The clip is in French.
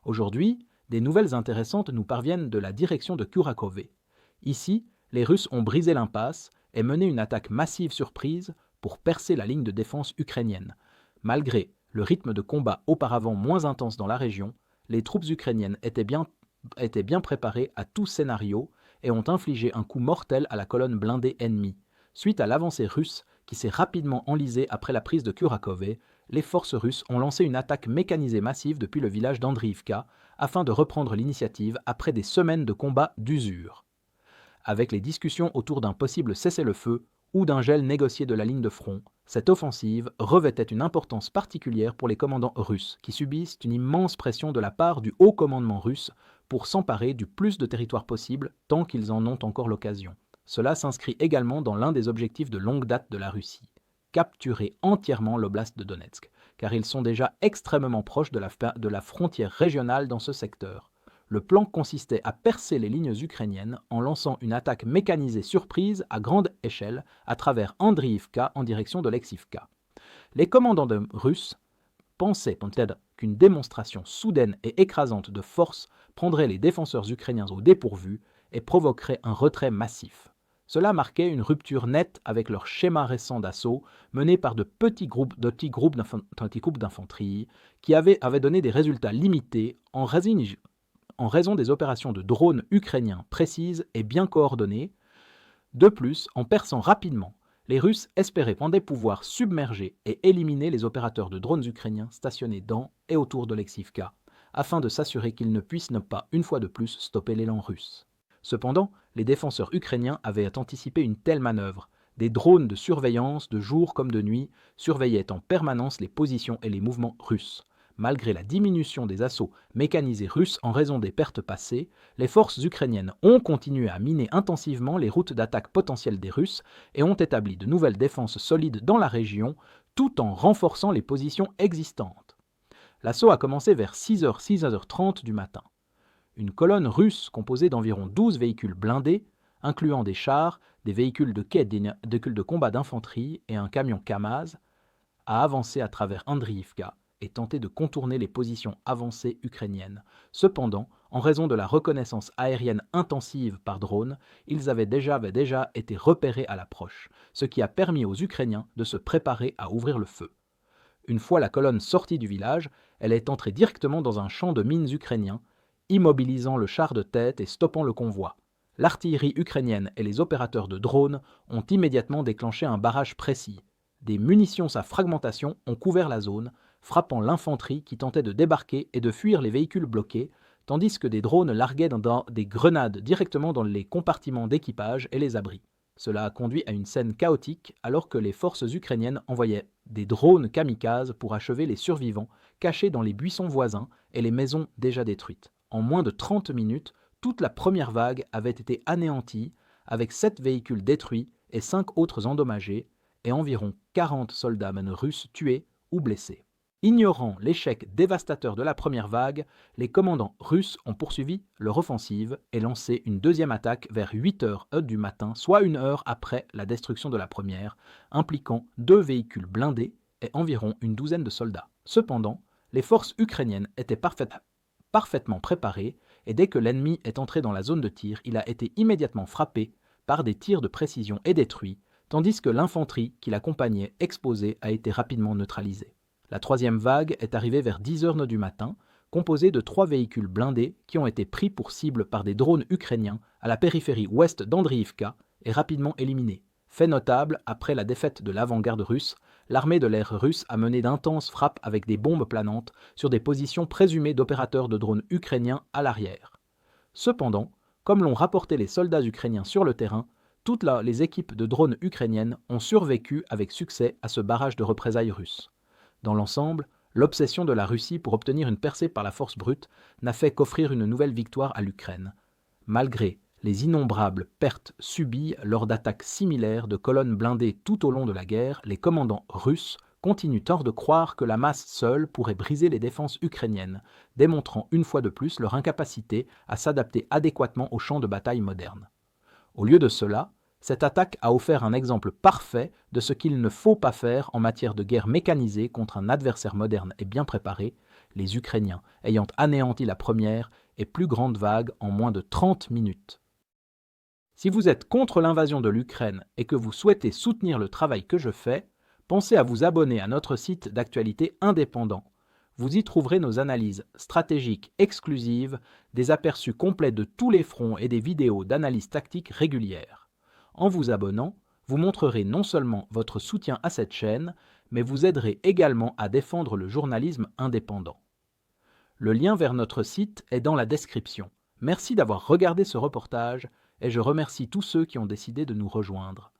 Aujourd'hui, des nouvelles intéressantes nous parviennent de la direction de Kurakhove. Ici, les Russes ont brisé l'impasse et mené une attaque massive surprise pour percer la ligne de défense ukrainienne. Malgré le rythme de combat auparavant moins intense dans la région, les troupes ukrainiennes étaient bien préparées à tout scénario et ont infligé un coup mortel à la colonne blindée ennemie. Suite à l'avancée russe qui s'est rapidement enlisée après la prise de Kurakhove, les forces russes ont lancé une attaque mécanisée massive depuis le village d'Andriivka afin de reprendre l'initiative après des semaines de combats d'usure. Avec les discussions autour d'un possible cessez-le-feu ou d'un gel négocié de la ligne de front, cette offensive revêtait une importance particulière pour les commandants russes, qui subissent une immense pression de la part du haut commandement russe pour s'emparer du plus de territoire possible tant qu'ils en ont encore l'occasion. Cela s'inscrit également dans l'un des objectifs de longue date de la Russie, capturer entièrement l'oblast de Donetsk, car ils sont déjà extrêmement proches de la frontière régionale dans ce secteur. Le plan consistait à percer les lignes ukrainiennes en lançant une attaque mécanisée surprise à grande échelle à travers Andriivka en direction de Lexivka. Les commandants russes pensaient peut-être qu'une démonstration soudaine et écrasante de force prendrait les défenseurs ukrainiens au dépourvu et provoquerait un retrait massif. Cela marquait une rupture nette avec leur schéma récent d'assaut mené par de petits groupes d'infanterie qui avaient donné des résultats limités en raison des opérations de drones ukrainiens précises et bien coordonnées. De plus, en perçant rapidement, les Russes espéraient pouvoir submerger et éliminer les opérateurs de drones ukrainiens stationnés dans et autour de Lexivka, afin de s'assurer qu'ils ne puissent pas, une fois de plus, stopper l'élan russe. Cependant, les défenseurs ukrainiens avaient anticipé une telle manœuvre. Des drones de surveillance, de jour comme de nuit, surveillaient en permanence les positions et les mouvements russes. Malgré la diminution des assauts mécanisés russes en raison des pertes passées, les forces ukrainiennes ont continué à miner intensivement les routes d'attaque potentielles des Russes et ont établi de nouvelles défenses solides dans la région, tout en renforçant les positions existantes. L'assaut a commencé vers 6h, 6h30 du matin. Une colonne russe composée d'environ 12 véhicules blindés, incluant des chars, des véhicules de quai, des véhicules de combat d'infanterie et un camion Kamaz, a avancé à travers Andriivka et tenté de contourner les positions avancées ukrainiennes. Cependant, en raison de la reconnaissance aérienne intensive par drone, ils avaient déjà été repérés à l'approche, ce qui a permis aux Ukrainiens de se préparer à ouvrir le feu. Une fois la colonne sortie du village, elle est entrée directement dans un champ de mines ukrainien, immobilisant le char de tête et stoppant le convoi. L'artillerie ukrainienne et les opérateurs de drones ont immédiatement déclenché un barrage précis. Des munitions à fragmentation ont couvert la zone, frappant l'infanterie qui tentait de débarquer et de fuir les véhicules bloqués, tandis que des drones larguaient des grenades directement dans les compartiments d'équipage et les abris. Cela a conduit à une scène chaotique alors que les forces ukrainiennes envoyaient des drones kamikazes pour achever les survivants cachés dans les buissons voisins et les maisons déjà détruites. En moins de 30 minutes, toute la première vague avait été anéantie, avec 7 véhicules détruits et 5 autres endommagés, et environ 40 soldats russes tués ou blessés. Ignorant l'échec dévastateur de la première vague, les commandants russes ont poursuivi leur offensive et lancé une deuxième attaque vers 8h du matin, soit une heure après la destruction de la première, impliquant 2 véhicules blindés et environ une douzaine de soldats. Cependant, les forces ukrainiennes étaient parfaitement préparées et dès que l'ennemi est entré dans la zone de tir, il a été immédiatement frappé par des tirs de précision et détruit, tandis que l'infanterie qui l'accompagnait exposée a été rapidement neutralisée. La troisième vague est arrivée vers 10h du matin, composée de 3 véhicules blindés qui ont été pris pour cible par des drones ukrainiens à la périphérie ouest d'Andriivka et rapidement éliminés. Fait notable, après la défaite de l'avant-garde russe, l'armée de l'air russe a mené d'intenses frappes avec des bombes planantes sur des positions présumées d'opérateurs de drones ukrainiens à l'arrière. Cependant, comme l'ont rapporté les soldats ukrainiens sur le terrain, toutes les équipes de drones ukrainiennes ont survécu avec succès à ce barrage de représailles russes. Dans l'ensemble, l'obsession de la Russie pour obtenir une percée par la force brute n'a fait qu'offrir une nouvelle victoire à l'Ukraine. Malgré les innombrables pertes subies lors d'attaques similaires de colonnes blindées tout au long de la guerre, les commandants russes continuent tort de croire que la masse seule pourrait briser les défenses ukrainiennes, démontrant une fois de plus leur incapacité à s'adapter adéquatement aux champs de bataille modernes. Au lieu de cela, cette attaque a offert un exemple parfait de ce qu'il ne faut pas faire en matière de guerre mécanisée contre un adversaire moderne et bien préparé, les Ukrainiens ayant anéanti la première et plus grande vague en moins de 30 minutes. Si vous êtes contre l'invasion de l'Ukraine et que vous souhaitez soutenir le travail que je fais, pensez à vous abonner à notre site d'actualité indépendant. Vous y trouverez nos analyses stratégiques exclusives, des aperçus complets de tous les fronts et des vidéos d'analyse tactique régulières. En vous abonnant, vous montrerez non seulement votre soutien à cette chaîne, mais vous aiderez également à défendre le journalisme indépendant. Le lien vers notre site est dans la description. Merci d'avoir regardé ce reportage et je remercie tous ceux qui ont décidé de nous rejoindre.